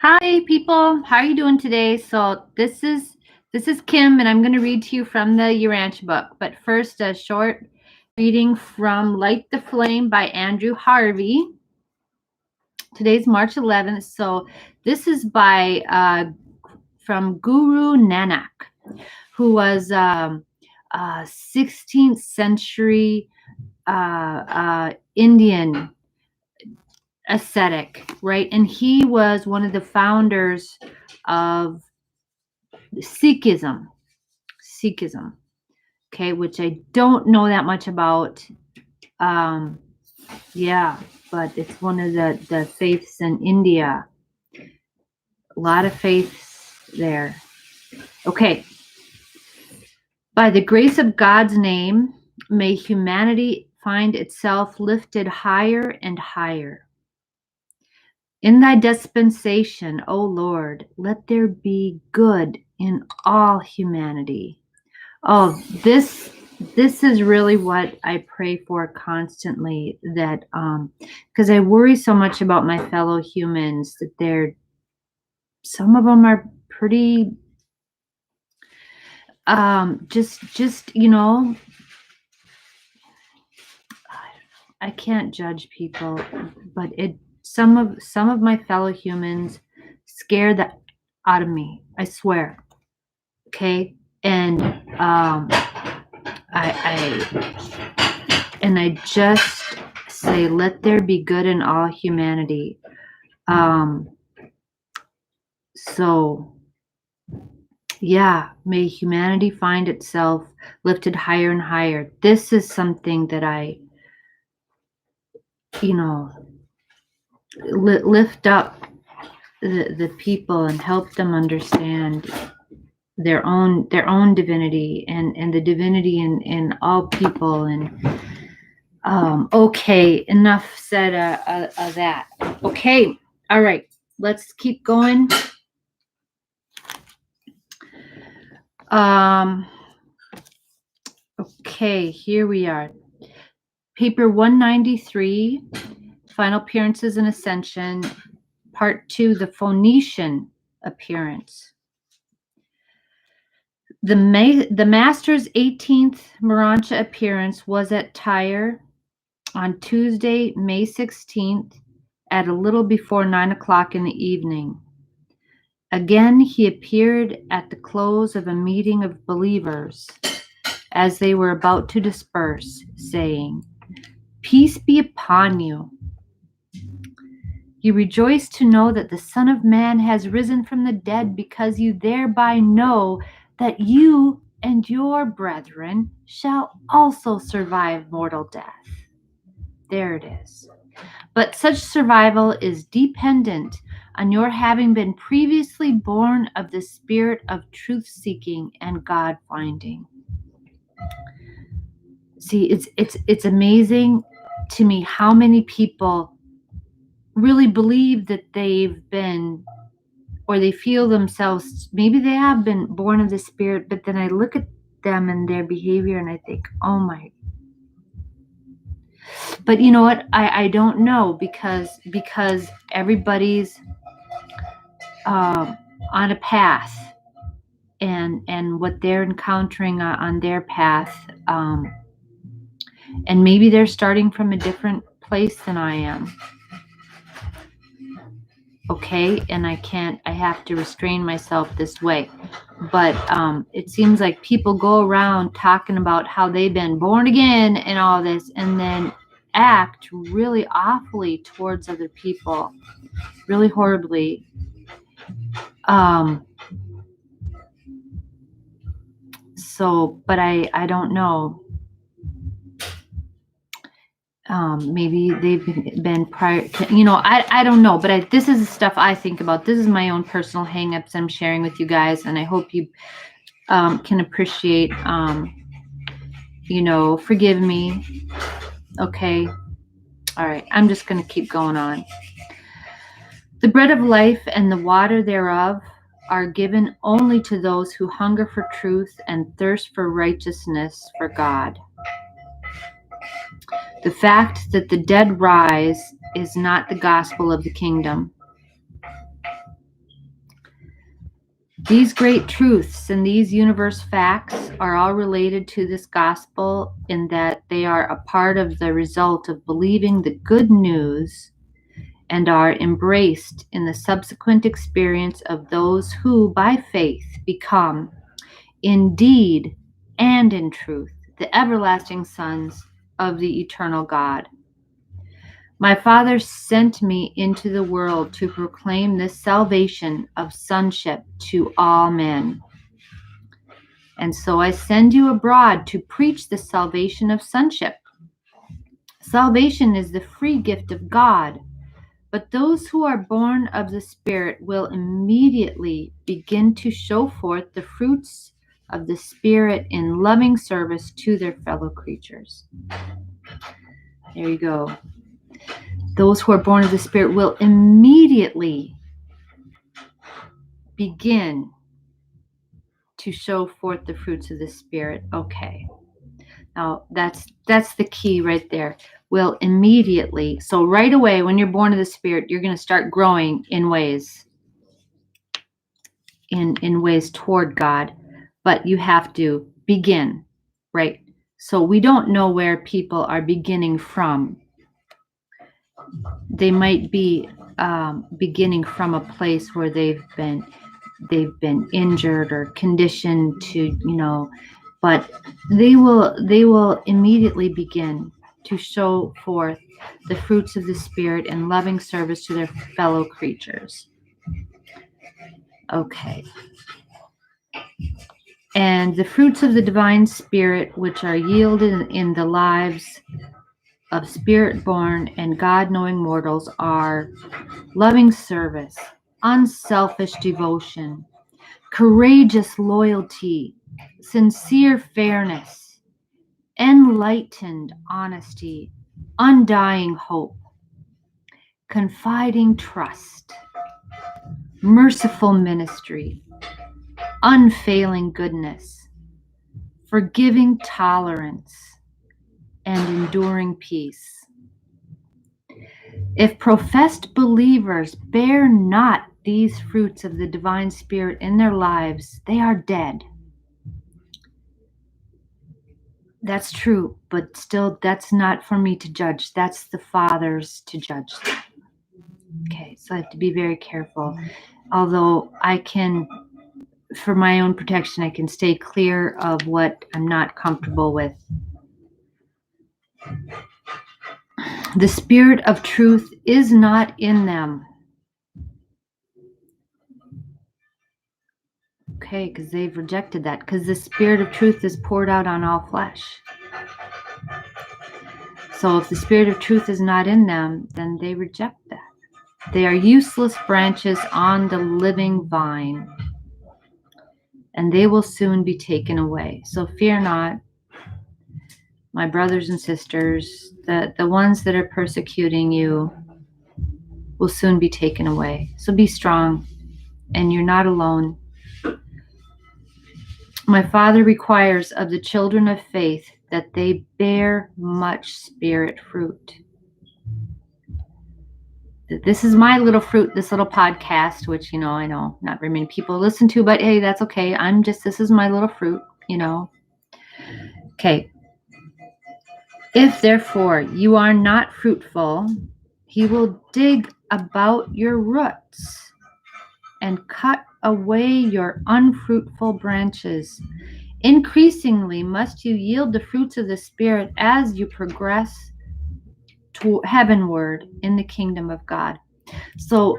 Hi people, how are you doing today? So this is Kim and I'm going to read to you from the Urantia book. But first, a short reading from Light the Flame by Andrew Harvey. Today's March 11th. So this is by from Guru Nanak, who was a 16th century Indian ascetic, right? And he was one of the founders of Sikhism, okay, which I don't know that much about. Um, yeah, but it's one of the faiths in India. A lot of faiths there. Okay. By the grace of God's name, may humanity find itself lifted higher and higher. In thy dispensation, O Lord, let there be good in all humanity. Oh, this is really what I pray for constantly, that because I worry so much about my fellow humans, that some of them are pretty just I can't judge people, but some of my fellow humans scare the out of me, I swear. Okay. And I just say, let there be good in all humanity. So yeah, may humanity find itself lifted higher and higher. This is something that I, lift up the people and help them understand their own divinity and the divinity in all people. And okay, enough said of that. Okay, all right, let's keep going. Okay, here we are. Paper 193, Final Appearances and Ascension, Part 2, the Phoenician Appearance. The Master's 18th Urantia appearance was at Tyre on Tuesday, May 16th, at a little before 9 o'clock in the evening. Again, he appeared at the close of a meeting of believers as they were about to disperse, saying, "Peace be upon you. You rejoice to know that the Son of Man has risen from the dead, because you thereby know that you and your brethren shall also survive mortal death." There it is. But such survival is dependent on your having been previously born of the spirit of truth-seeking and God-finding. See, it's amazing to me how many people really believe that they've been, or they feel themselves, maybe they have been born of the spirit, but then I look at them and their behavior and I think, oh my. But you know what? I don't know, because everybody's on a path, and what they're encountering on their path, and maybe they're starting from a different place than I am. Okay, and I have to restrain myself this way. But it seems like people go around talking about how they've been born again and all this, and then act really awfully towards other people, really horribly. So, but I don't know. Maybe they've been prior, I don't know, but this is the stuff I think about. This is my own personal hangups I'm sharing with you guys, and I hope you can appreciate, forgive me. Okay. All right. I'm just going to keep going on. The bread of life and the water thereof are given only to those who hunger for truth and thirst for righteousness for God. The fact that the dead rise is not the gospel of the kingdom. These great truths and these universe facts are all related to this gospel in that they are a part of the result of believing the good news and are embraced in the subsequent experience of those who, by faith, become, in deed and in truth, the everlasting sons of the eternal God. My Father sent me into the world to proclaim this salvation of sonship to all men. And so I send you abroad to preach the salvation of sonship. Salvation is the free gift of God, but those who are born of the Spirit will immediately begin to show forth the fruits of the Spirit in loving service to their fellow creatures. There you go. Those who are born of the Spirit will immediately begin to show forth the fruits of the Spirit. Okay. Now that's the key right there. Will immediately. So right away when you're born of the Spirit, you're going to start growing in ways toward God, but you have to begin, right? So we don't know where people are beginning from. They might be beginning from a place where they've been injured or conditioned to, but they will immediately begin to show forth the fruits of the Spirit in loving service to their fellow creatures. Okay. And the fruits of the divine Spirit, which are yielded in the lives of Spirit-born and God-knowing mortals, are loving service, unselfish devotion, courageous loyalty, sincere fairness, enlightened honesty, undying hope, confiding trust, merciful ministry, unfailing goodness, forgiving tolerance, and enduring peace. If professed believers bear not these fruits of the divine Spirit in their lives, they are dead. That's true, but still, that's not for me to judge. That's the Father's to judge. Okay, so I have to be very careful. Although I can, for my own protection, I can stay clear of what I'm not comfortable with. The Spirit of truth is not in them. Okay, because they've rejected that. Because the Spirit of truth is poured out on all flesh. So if the Spirit of truth is not in them, then they reject that. They are useless branches on the living vine, and they will soon be taken away. So fear not, my brothers and sisters, the ones that are persecuting you will soon be taken away. So be strong, and you're not alone. My Father requires of the children of faith that they bear much Spirit fruit. This is my little fruit, this little podcast, which, I know not very many people listen to, but hey, that's okay. This is my little fruit, Okay. If therefore you are not fruitful, he will dig about your roots and cut away your unfruitful branches. Increasingly must you yield the fruits of the Spirit as you progress to heavenward in the kingdom of God. So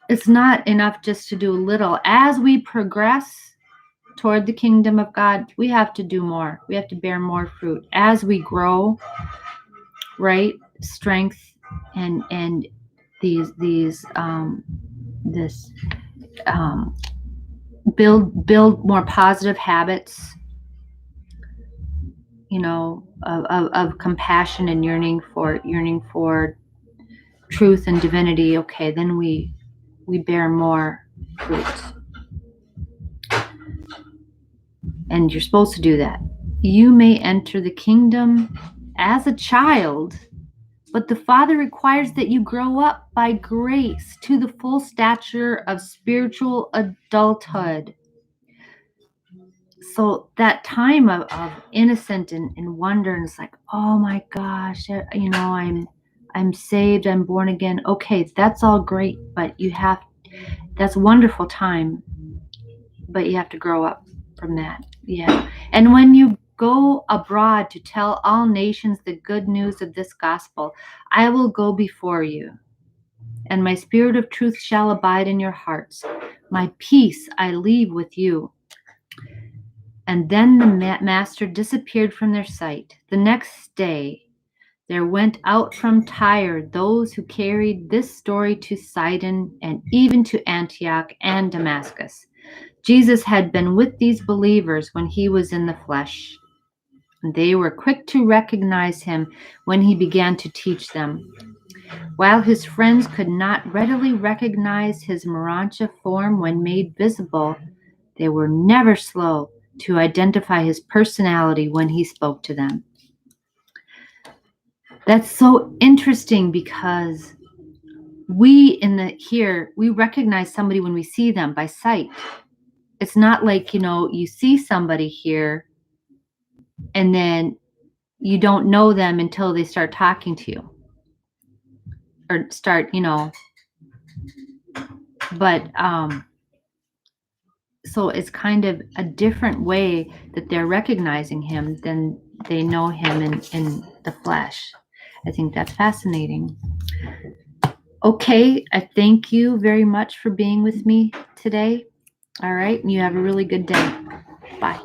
it's not enough just to do little. As we progress toward the kingdom of God, we have to do more. We have to bear more fruit. As we grow, right, strength and build more positive habits, of compassion and yearning for truth and divinity. Okay, then we bear more fruit. And you're supposed to do that. You may enter the kingdom as a child But the Father requires that you grow up by grace to the full stature of spiritual adulthood. So that time of innocent and wonder, and it's like, oh my gosh, I'm saved, I'm born again. Okay, that's all great, but that's a wonderful time, but you have to grow up from that. Yeah. And when you go abroad to tell all nations the good news of this gospel, I will go before you, and my spirit of truth shall abide in your hearts. My peace I leave with you. And then the master disappeared from their sight. The next day, there went out from Tyre those who carried this story to Sidon and even to Antioch and Damascus. Jesus had been with these believers when he was in the flesh. They were quick to recognize him when he began to teach them. While his friends could not readily recognize his Urantia form when made visible, they were never slow to identify his personality when he spoke to them. That's so interesting because we recognize somebody when we see them by sight. It's not like, you see somebody here and then you don't know them until they start talking to you or start, but so it's kind of a different way that they're recognizing him than they know him in the flesh. I think that's fascinating. Okay, I thank you very much for being with me today. All right, and you have a really good day. Bye.